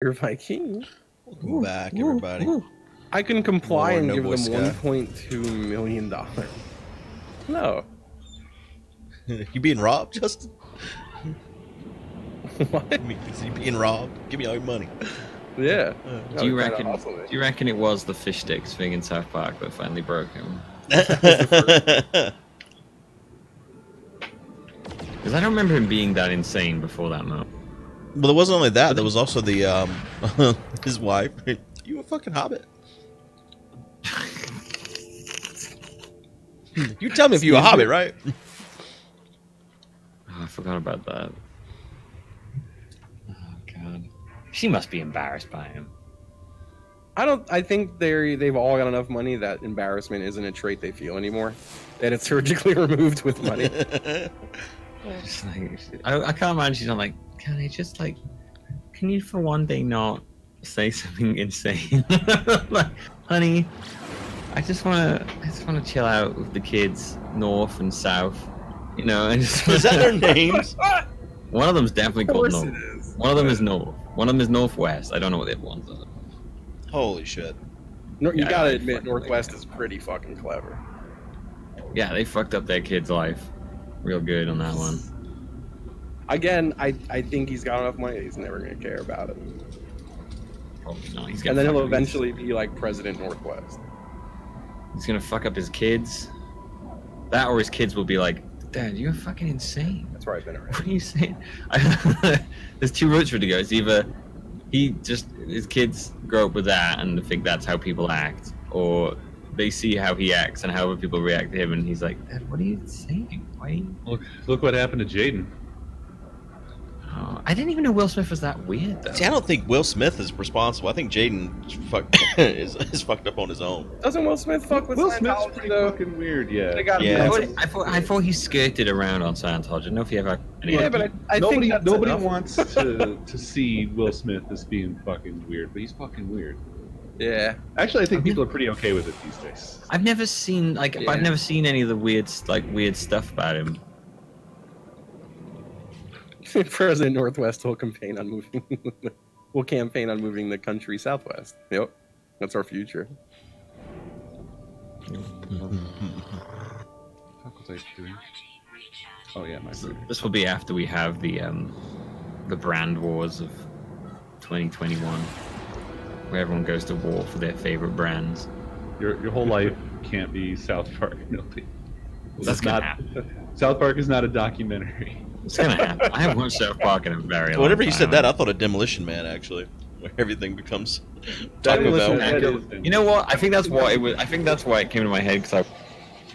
You're Viking. Welcome back, everybody. I can comply More and no give Boy them Scout. $1.2 million. No. You being robbed, Justin? What? Is you being robbed? Give me all your money. Yeah. Do you reckon it was the fish sticks thing in South Park that finally broke him? Because I don't remember him being that insane before that moment. Well, it wasn't only that. There was also the his wife. You a fucking hobbit? You tell me if you a hobbit, right? Oh, I forgot about that. Oh god, she must be embarrassed by him. I think they've all got enough money that embarrassment isn't a trait they feel anymore. That it's surgically removed with money. Just like, I can't imagine she's not like, can you for one day not say something insane? Like, honey, I just wanna chill out with the kids, north and south. You know, and just Is that their names? one of them's definitely called Of course North. it is. One of them is North. One of them is Northwest. I don't know what the other ones are. Holy shit! You Yeah, gotta I admit, fucking Northwest like is pretty fucking clever. Yeah, they fucked up their kid's life real good on that one. Again, I think he's got enough money. He's never gonna care about it. Probably not. And then he'll eventually be like President Northwest. He's gonna fuck up his kids. That or his kids will be like, Dad, you're fucking insane. That's where I've been What already. are you saying? There's two routes for it to go. It's either his kids grow up with that and think that's how people act, or they see how he acts and how other people react to him, and he's like, Dad, what are you saying? Why? Look what happened to Jaden. Oh, I didn't even know Will Smith was that weird, though. See, I don't think Will Smith is responsible. I think Jaden is fucked up on his own. Doesn't Will Smith fuck with Will Smith's Scientology pretty though? fucking weird, yeah. They gotta be Yeah. on some- I thought he skirted around on Scientology. I don't know if he ever. Yeah, but I think Nobody that's nobody enough. wants to see Will Smith as being fucking weird, but he's fucking weird. Yeah. Actually, I think people are pretty okay with it these days. I've never seen Yeah. I've never seen any of the weird stuff about him. President Northwest will campaign on moving. Will campaign on moving the country southwest. Yep, that's our future. What was I doing? Oh yeah, my food. This will be after we have the brand wars of 2021, where everyone goes to war for their favorite brands. Your whole life can't be South Park. No, That's gonna happen. South Park is not a documentary. It's gonna happen. I haven't watched South Park in a very long Whenever you time. said that, I thought of Demolition Man, actually, where everything becomes Taco Demolition Bell. Man. You know what? I think that's why it was. I think that's why it came to my head, because I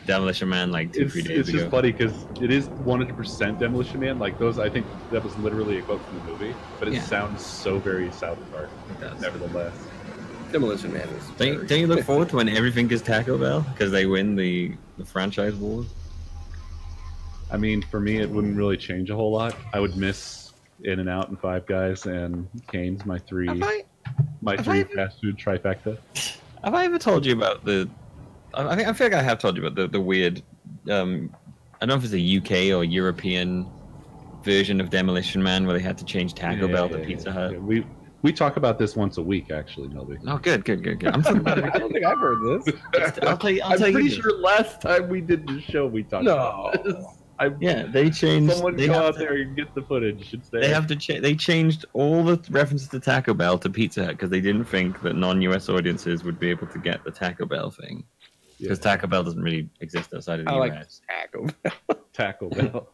Demolition Man like 3 days It's ago. just funny because it is 100% Demolition Man. Like those, I think that was literally a quote from the movie, but it Yeah. sounds so very South Park. It does. Nevertheless, Demolition Man is. Don't you look forward to when everything is Taco Bell because they win the franchise wars? I mean, for me, it wouldn't really change a whole lot. I would miss In-N-Out and Five Guys and Cane's, my three Have I fast food trifecta. Have I ever told you about the? I feel like I have told you about the weird. I don't know if it's a UK or European version of Demolition Man where they had to change Taco Bell to Pizza Hut. Yeah. We talk about this once a week, actually, Milby. Oh, good. I'm talking about I don't think I've heard this. I'll tell you. I'm you pretty this. sure last time we did the show, we talked about this. Yeah, they changed. Someone they go have out to- there and get the footage. It's there. They have to. They changed all the references to Taco Bell to Pizza Hut because they didn't think that non-US audiences would be able to get the Taco Bell thing. Because Taco Bell doesn't really exist outside of the I like US. Taco. Taco Bell.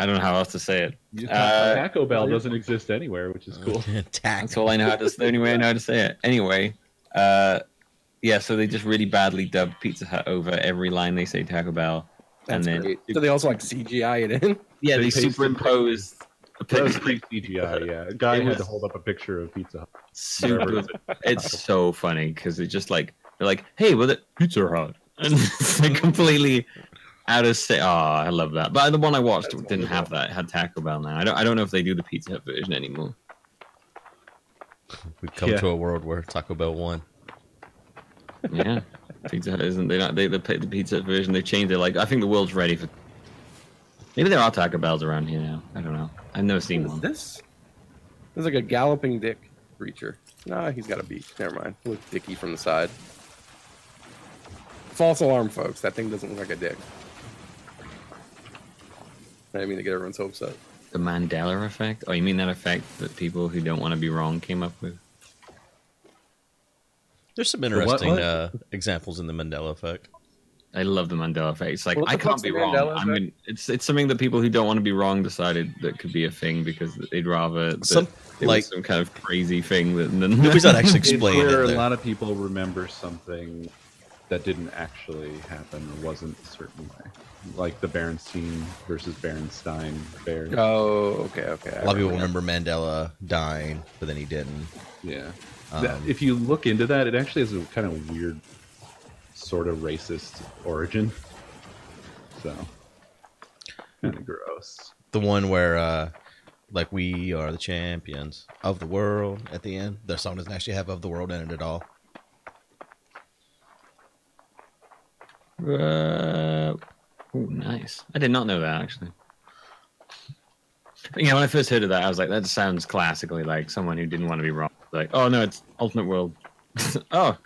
I don't know how else to say it. Taco Bell doesn't exist anywhere, which is cool. That's all I know how to. The only way I know how to say it. Anyway, yeah. So they just really badly dubbed Pizza Hut over every line they say Taco Bell, That's and then great. So they also like CGI it in. yeah, they They pasted- superimposed a That was picture. pre-CGI, yeah. A guy It had to was- hold up a picture of Pizza Hut. Super. It's so funny because it's just like they're like, "Hey, well, the Pizza Hut," and it's like completely out of set. Oh, I love that. But the one I watched didn't have that. It had Taco Bell now. I don't know if they do the Pizza Hut version anymore. We come to a world where Taco Bell won. Yeah, Pizza Hut isn't. The Pizza Hut version. They changed it. Like I think the world's ready for. Maybe there are Taco Bells around here now. I don't know. I've never seen What is one. this? There's like a galloping dick. Reacher. Nah, he's got a beak. Never mind. Look dicky from the side. False alarm, folks. That thing doesn't look like a dick. I didn't mean to get everyone's hopes up. The Mandela effect? Oh, you mean that effect that people who don't want to be wrong came up with? There's some interesting examples in the Mandela effect. I love the Mandela effect. It's like, What the I can't fuck's be the wrong. Mandela I mean, it's something that people who don't want to be wrong decided that could be a thing because they'd rather that it was some kind of crazy thing that nobody's not actually explaining It's where it. a lot of people remember something that didn't actually happen or wasn't a certain way. Like the Berenstein versus Berenstein bears. Oh, okay. A lot of people remember Mandela dying, but then he didn't. Yeah. If you look into that, it actually has a kind of weird, sort of racist origin. So, kind of gross. The one where, like, we are the champions of the world at the end. The song doesn't actually have "of the world" in it at all. Oh, nice. I did not know that, actually. But, yeah, when I first heard of that, I was like, that sounds classically like someone who didn't want to be wrong. Like, oh, no, it's Ultimate World. Oh,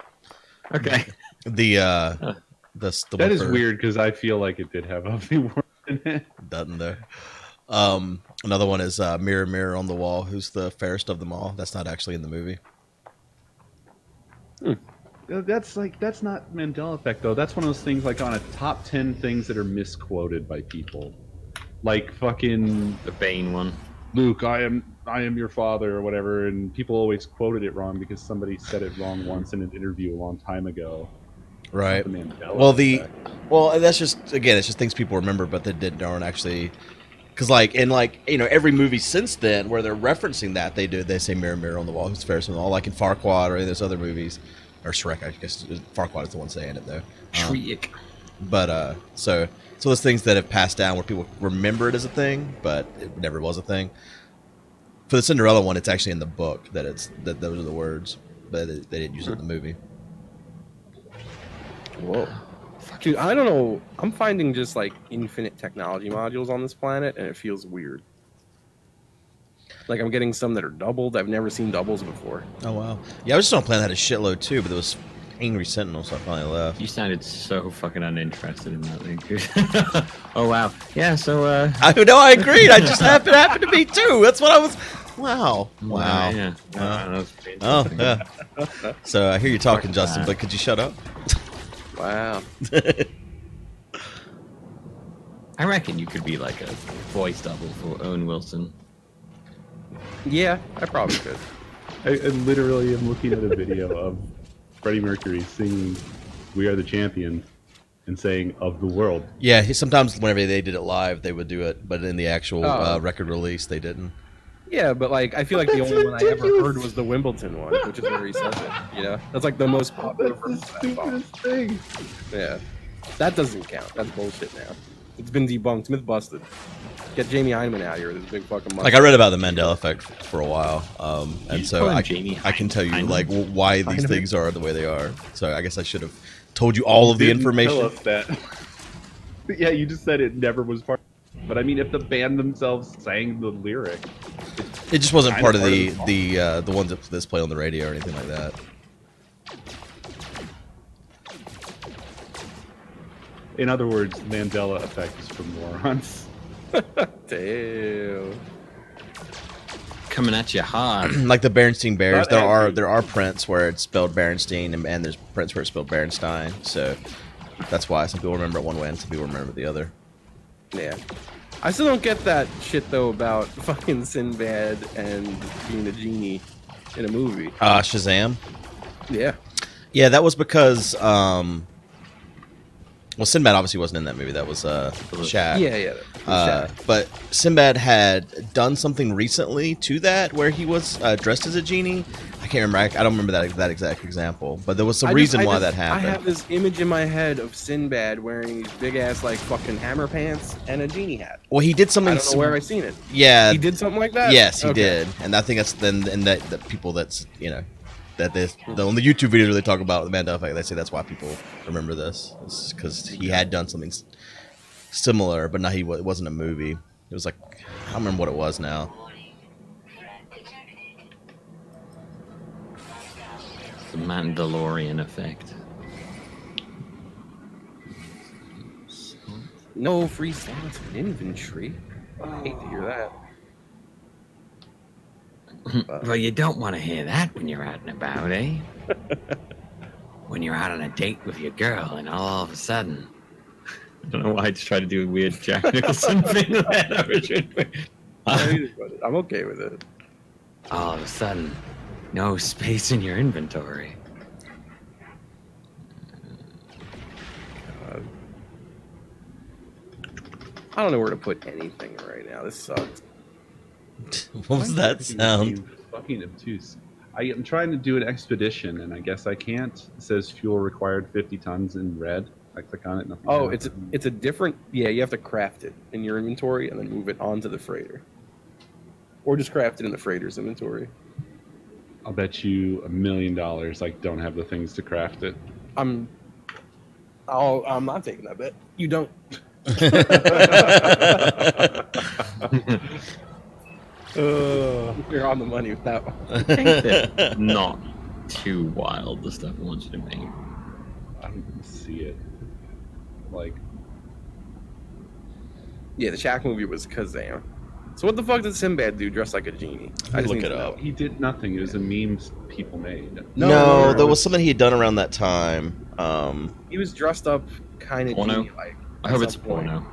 okay. That is weird because I feel like it did have of the world in it. Doesn't there? Another one is Mirror, Mirror on the Wall. Who's the fairest of them all? That's not actually in the movie. That's not Mandela effect though. That's one of those things like on a top 10 things that are misquoted by people, like fucking the Bane one. Luke, I am your father or whatever, and people always quoted it wrong because somebody said it wrong once in an interview a long time ago. Right. Well, that's just it's just things people remember, but that aren't actually. Because every movie since then where they're referencing that they say Mirror, Mirror on the Wall, who's fairest of them all, like in Farquaad or any of those other movies. Or Shrek, I guess Farquaad is the one saying it though. Shrek. But so those things that have passed down where people remember it as a thing, but it never was a thing. For the Cinderella one, it's actually in the book that those are the words, but they didn't use it in the movie. Whoa. Dude, I don't know. I'm finding just like infinite technology modules on this planet, and it feels weird. Like I'm getting some that are doubled. I've never seen doubles before. Oh wow! Yeah, I was just on a plan that had a shitload too, but there was Angry Sentinel, so I finally left. You sounded so fucking uninterested in that thing. Oh wow! Yeah, so I agreed. I just happened to be too. That's what I was. Wow! Yeah. Oh yeah. So I hear you talking, Justin, but could you shut up? Wow. I reckon you could be like a voice double for Owen Wilson. Yeah, I probably could. I literally am looking at a video of Freddie Mercury singing "We Are the Champion" and saying "of the world." Yeah, sometimes whenever they did it live, they would do it, but in the actual record release, they didn't. Yeah, but like I feel like the only one I ever heard was the Wimbledon one, which is where he says it. You know, that's like the most popular version of that song. Thing. Yeah, that doesn't count. That's bullshit now. It's been debunked. Myth busted. Get Jamie Hyneman out here with his big fucking money. Like I read about the Mandela effect for a while, and so I can tell you like why these things are the way they are. So I guess I should have told you all of the information. Tell us that. Yeah, you just said it never was part. But I mean, if the band themselves sang the lyric, it just wasn't part of the ones that's played on the radio or anything like that. In other words, Mandela effect is for morons. Damn. Coming at you hard. Like the Berenstein Bears, there are prints where it's spelled Berenstein and there's prints where it's spelled Berenstein. So that's why some people remember it one way and some people remember it the other. Yeah. I still don't get that shit though about fucking Sinbad and being a genie in a movie. Shazam? Yeah. Yeah, that was because well, Sinbad obviously wasn't in that movie. That was Shaq. Yeah. But Sinbad had done something recently to that where he was dressed as a genie. I can't remember. I don't remember that exact example. But there was some reason why that happened. I have this image in my head of Sinbad wearing these big ass like fucking hammer pants and a genie hat. Well, he did something. I don't know where I seen it. Yeah, he did something like that. Yes, he did. And I think that's then that people that's that on the YouTube videos where they talk about the Mandela effect, they say that's why people remember this, because he had done something similar, but it wasn't a movie. It was like I don't remember what it was now. The Mandalorian effect. No free slots in inventory. I hate to hear that. Well, you don't want to hear that when you're out and about, eh? When you're out on a date with your girl and all of a sudden... I don't know why I just tried to do a weird Jack Nicholson thing. I'm okay with it. All of a sudden, no space in your inventory. I don't know where to put anything right now. This sucks. What was that sound? Fucking obtuse. I'm trying to do an expedition, and I guess I can't. It says fuel required 50 tons in red. I click on it. Nothing happens. It's a different. Yeah, you have to craft it in your inventory and then move it onto the freighter, or just craft it in the freighter's inventory. I'll bet you $1 million. Like, don't have the things to craft it. I'm not taking that bet. You don't. You're on the money with that one. I think that not too wild, the stuff I want you to make. I don't even see it. Like, yeah, the Shaq movie was Kazam. So what the fuck did Sinbad do dressed like a genie? I just Look need it to know. up. he did nothing. It was a meme people made. No, there was something he had done around that time. He was dressed up kind of Porno? genie-like. I hope it's a some point. porno.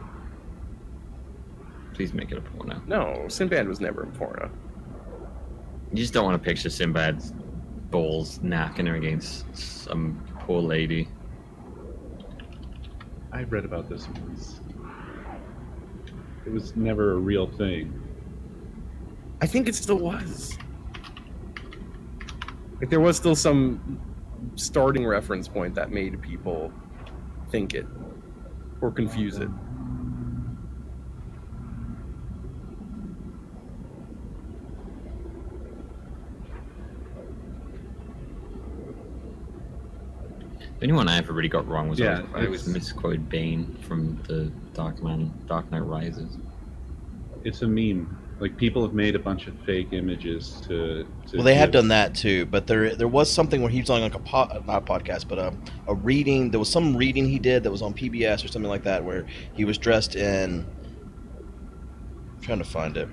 Please make it a porno. No, Sinbad was never in porno. You just don't want to picture Sinbad's balls knocking her against some poor lady. I read about this once. It was never a real thing. I think it still was. Like there was still some starting reference point that made people think it or confuse it. The only one I ever really got wrong was Yeah, I always misquoted Bane from the Dark Knight Rises. It's a meme. Like, people have made a bunch of fake images to Well, they have done that too, but there was something where he was on like not a podcast, but a reading. There was some reading he did that was on PBS or something like that, where he was dressed in. I'm trying to find it.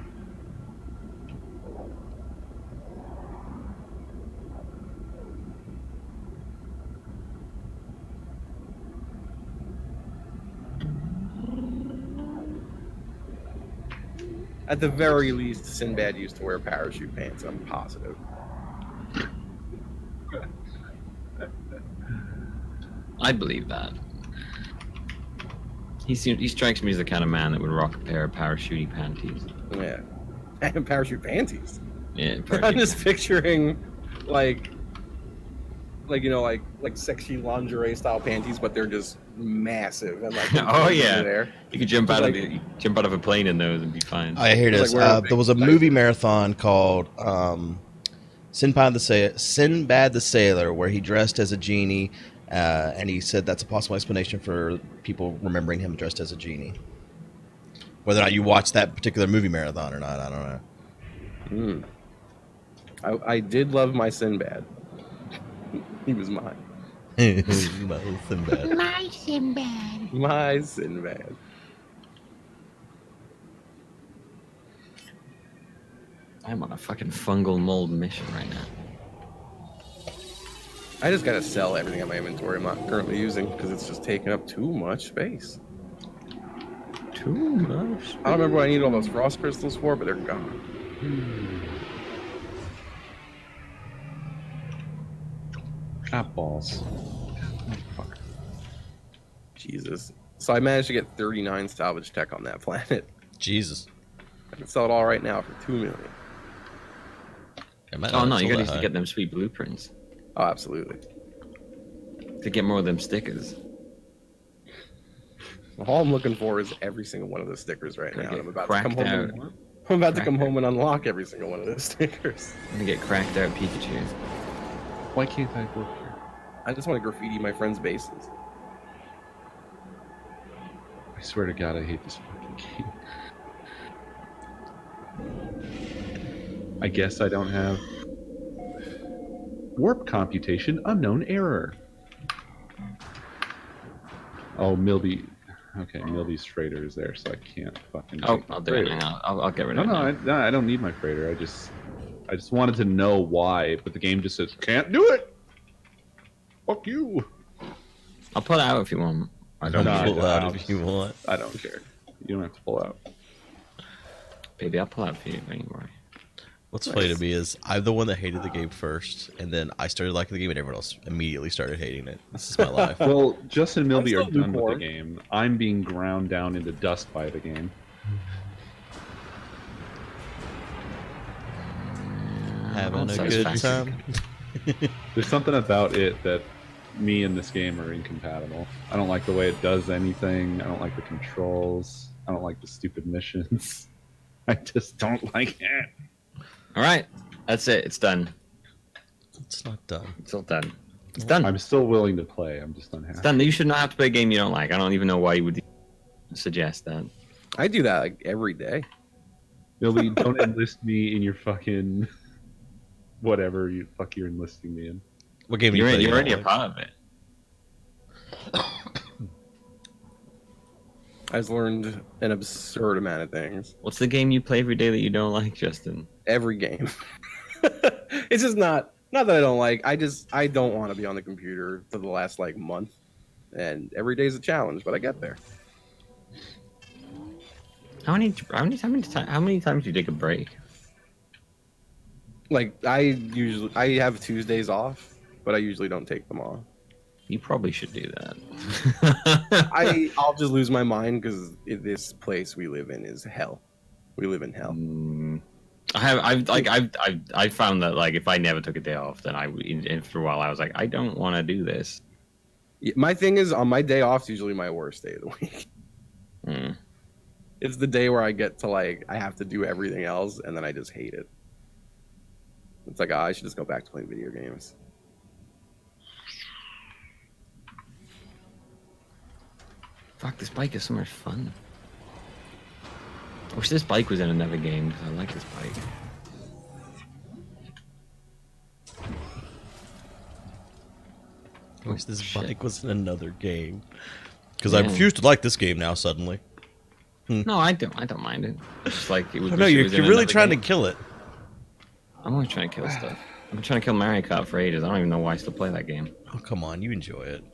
At the very least, Sinbad used to wear parachute pants. I'm positive. I believe that. He strikes me as the kind of man that would rock a pair of parachute panties. Yeah, and parachute panties. Yeah, I'm just picturing, like sexy lingerie style panties, but they're just massive and like. Oh yeah, there. You could jump out of a plane in those and be fine. Oh, here it is. There was a movie marathon called Sinbad the Sailor, where he dressed as a genie, and he said that's a possible explanation for people remembering him dressed as a genie. Whether or not you watched that particular movie marathon or not, I don't know. I did love my Sinbad. He was mine. My Sinbad. My Sinbad. My Sinbad. I'm on a fucking fungal mold mission right now. I just gotta sell everything in my inventory I'm not currently using because it's just taking up too much space. Too much. I don't remember what I needed all those frost crystals for, but they're gone. Cat balls. Jesus. So I managed to get 39 salvage tech on that planet. Jesus. I can sell it all right now for $2 million. Oh no, you gotta get them sweet blueprints Oh, absolutely. to get more of them stickers. All I'm looking for is every single one of those stickers right now. Get I'm about to come cracked home. out. I'm about to come home and unlock every single one of those stickers. I'm gonna get cracked out Pikachus. Why can't I work here? I just want to graffiti my friends' bases. I swear to God, I hate this fucking game. I guess I don't have Warp computation, unknown error. Oh, Milby. Okay, Milby's freighter is there, so I can't fucking. Oh, I'll do it. Hang on. I'll get rid of it. No, I don't need my freighter. I just wanted to know why, but the game just says can't do it. Fuck you. I'll pull it out if you want. I don't pull out if you want. I don't care. You don't have to pull out. Baby, I'll pull out for you. Don't worry. What's funny to me is I'm the one that hated the game first, and then I started liking the game, and everyone else immediately started hating it. This is my life. Well, Justin and Milby are done with the game. I'm being ground down into dust by the game. Having a good time. There's something about it that me and this game are incompatible. I don't like the way it does anything. I don't like the controls. I don't like the stupid missions. I just don't like it. All right, that's it. It's done. It's not done. It's all done. It's done. I'm still willing to play. I'm just unhappy. It's done. You should not have to play a game you don't like. I don't even know why you would suggest that. I do that like every day. Billy, don't enlist me in your fucking whatever you're enlisting me in. What game you're you in? play? You're already a part of it. I've learned an absurd amount of things. What's the game you play every day that you don't like, Justin? Every game. It's just not that I don't like. I don't want to be on the computer for the last like month, and every day's a challenge. But I get there. How many times do you take a break? Like I have Tuesdays off, but I usually don't take them off. You probably should do that. I'll just lose my mind because this place we live in is hell. We live in hell. I found that like if I never took a day off, then after a while I was like, I don't want to do this. My thing is on my day off is usually my worst day of the week. It's the day where I get to like I have to do everything else and then I just hate it. It's like I should just go back to playing video games. Fuck, this bike is so much fun. I wish this bike was in another game because I like this bike. I wish this bike was in another game. Because I refuse to like this game now suddenly. No, I don't mind it. It's like it was. No, you're really trying to kill it. I'm always trying to kill stuff. I'm trying to kill Mario Kart for ages. I don't even know why I still play that game. Oh, come on, you enjoy it.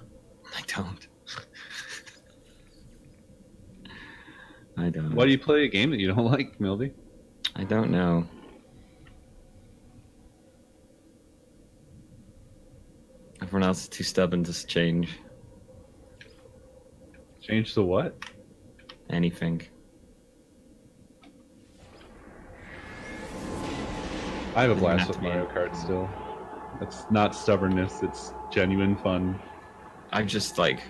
I don't. I don't. Why do you play a game that you don't like, Milby? I don't know. Everyone else is too stubborn to change. Change to what? Anything. I have a blast with Mario Kart still. It's not stubbornness, it's genuine fun. I just like...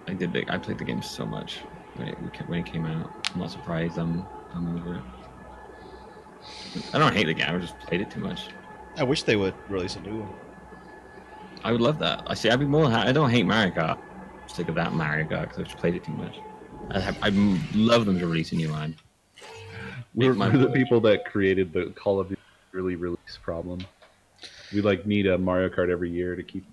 I played the game so much when it came out. I'm not surprised I'm over it. I don't hate the game, I just played it too much. I wish they would release a new one. I would love that. I'd be more. I don't hate Mario Kart. I'm sick of that Mario Kart because I've just played it too much. I love them to release a new one. We're the people that created the Call of Duty early release problem. We need a Mario Kart every year to keep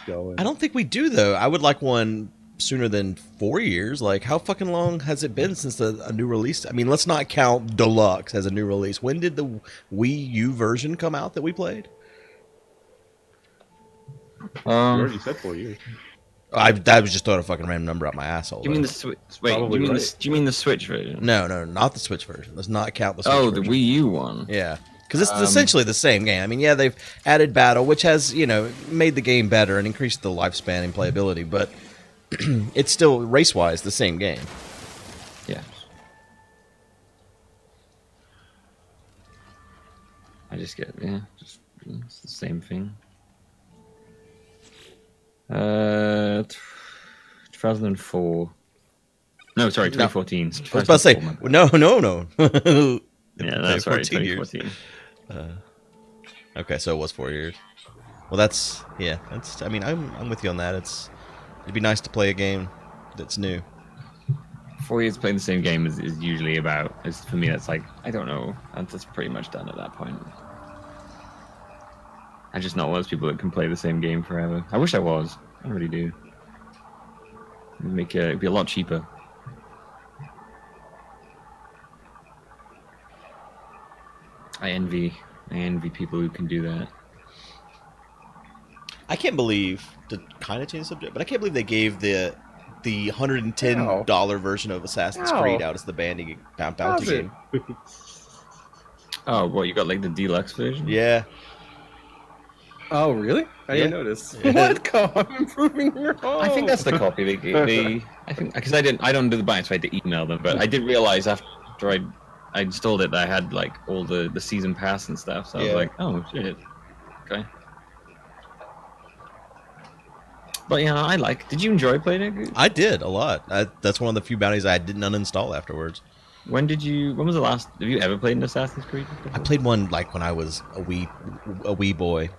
going. I don't think we do though. I would like one sooner than 4 years. Like, how fucking long has it been since a new release? I mean, let's not count Deluxe as a new release. When did the Wii U version come out that we played? You already said 4 years. I was just throwing a fucking random number out my asshole. You mean the Switch? Wait, do you mean the Switch version? No, not the Switch version. Let's not count the Switch version. The Wii U one. Yeah. Because it's essentially the same game. I mean, yeah, they've added battle, which has, made the game better and increased the lifespan and playability, but it's still, race-wise, the same game. Yeah. I just get, it's the same thing. 2004. No, sorry, 2014. I was about to say, no. Yeah, that's right, 2014. Okay, so it was 4 years. Well, I mean, I'm with you on that. It'd be nice to play a game that's new. 4 years playing the same game is usually for me, that's like, I don't know. That's pretty much done at that point. I'm just not one of those people that can play the same game forever. I wish I was. I really do. It'd be a lot cheaper. I envy people who can do that. I can't believe, to kind of change the subject, but I can't believe they gave the $110 version of Assassin's Creed out as the bounty game. Oh, what, you got like the deluxe version? Yeah. Oh, really? I didn't notice. What? I'm improving your home. I think that's the copy they gave me. I think because I don't do the buy, so I had to email them. But I did realize after I installed it that I had like all the season pass and stuff. So I was like, oh shit, okay. But yeah, Did you enjoy playing it? Guude? I did a lot. That's one of the few bounties I didn't uninstall afterwards. When was the last? Have you ever played an Assassin's Creed before? I played one like when I was a wee boy.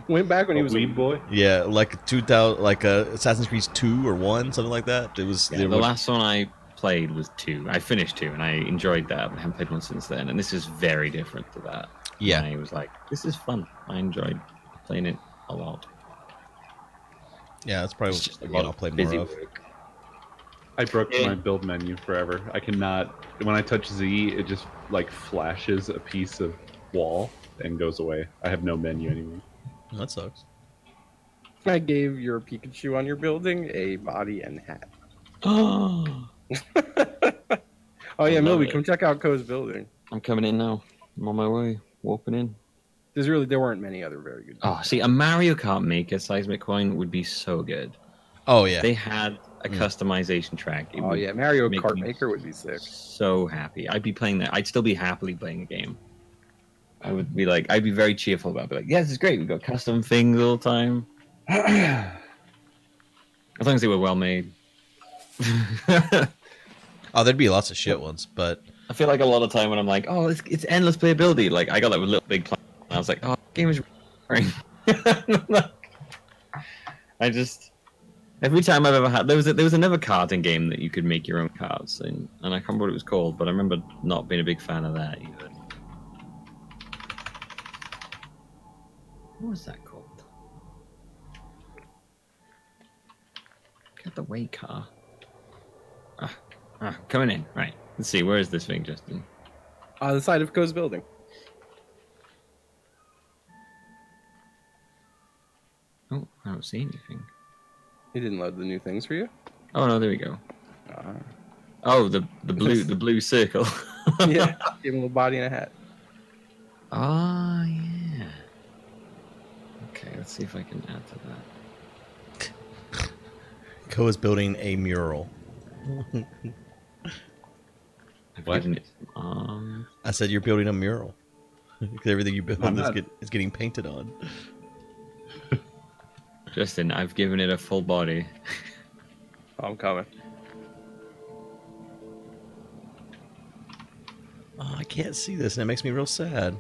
Went back when he was a wee boy. Yeah, like 2000, like Assassin's Creed 2 or 1, something like that. It was the last one I played was 2. I finished 2 and I enjoyed that. But I haven't played one since then, and this is very different to that. Yeah, and I was like, this is fun. I enjoyed playing it a lot. Yeah, that's probably what I'll play more of. I broke my build menu forever. I cannot. When I touch Z, it just like flashes a piece of wall and goes away. I have no menu anymore. That sucks. I gave your Pikachu on your building a body and hat. Oh. Oh yeah, Milby, come check out Ko's building. I'm coming in now. I'm on my way. Walking in. There weren't many other very good. Oh, see, a Mario Kart Maker seismic coin would be so good. Oh yeah. They had a customization track. Oh yeah, Mario Kart Maker would be sick. So happy. I'd be playing that. I'd still be happily playing a game. I'd be very cheerful about it. I'd be like, yeah, this is great. We've got custom things all the time. As long as they were well made. Oh, there'd be lots of shit ones, but I feel like a lot of time when I'm like, oh, it's endless playability. Like I got that with Little Big Planet. And I was like, oh, the game is boring. Every time I've ever had, there was another karting game that you could make your own cars, and I can't remember what it was called, but I remember not being a big fan of that either. What was that called? Get the way car. Coming in. Right. Let's see. Where is this thing, Justin? The side of Ko's building. Oh, I don't see anything. He didn't load the new things for you? Oh no, there we go. Oh, the blue circle. Yeah, give him a body and a hat. Ah, yeah. Okay, let's see if I can add to that. Ko is building a mural. I've given it. I said you're building a mural. Everything you build is getting painted on. Justin, I've given it a full body. I'm coming. Oh, I can't see this, and it makes me real sad.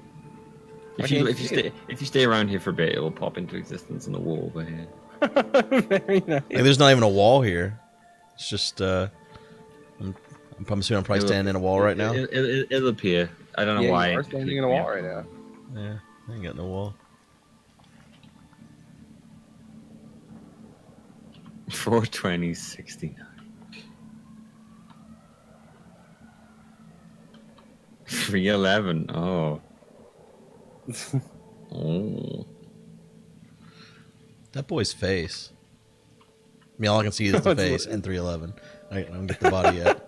If you stay around here for a bit, it will pop into existence on the wall over here. Very nice. Like, there's not even a wall here. It's just I'm assuming I'm probably standing in a wall right now. It'll appear. I don't know why. You are standing in a wall right now. Yeah, I ain't got no wall. 420.69. 311. Oh. Oh. That boy's face. I mean, all I can see is the face and 311. I don't get the body yet.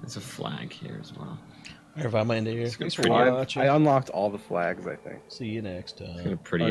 There's a flag here as well. I find my end here. Thanks for watching. I unlocked all the flags, I think. See you next time. It's got a pretty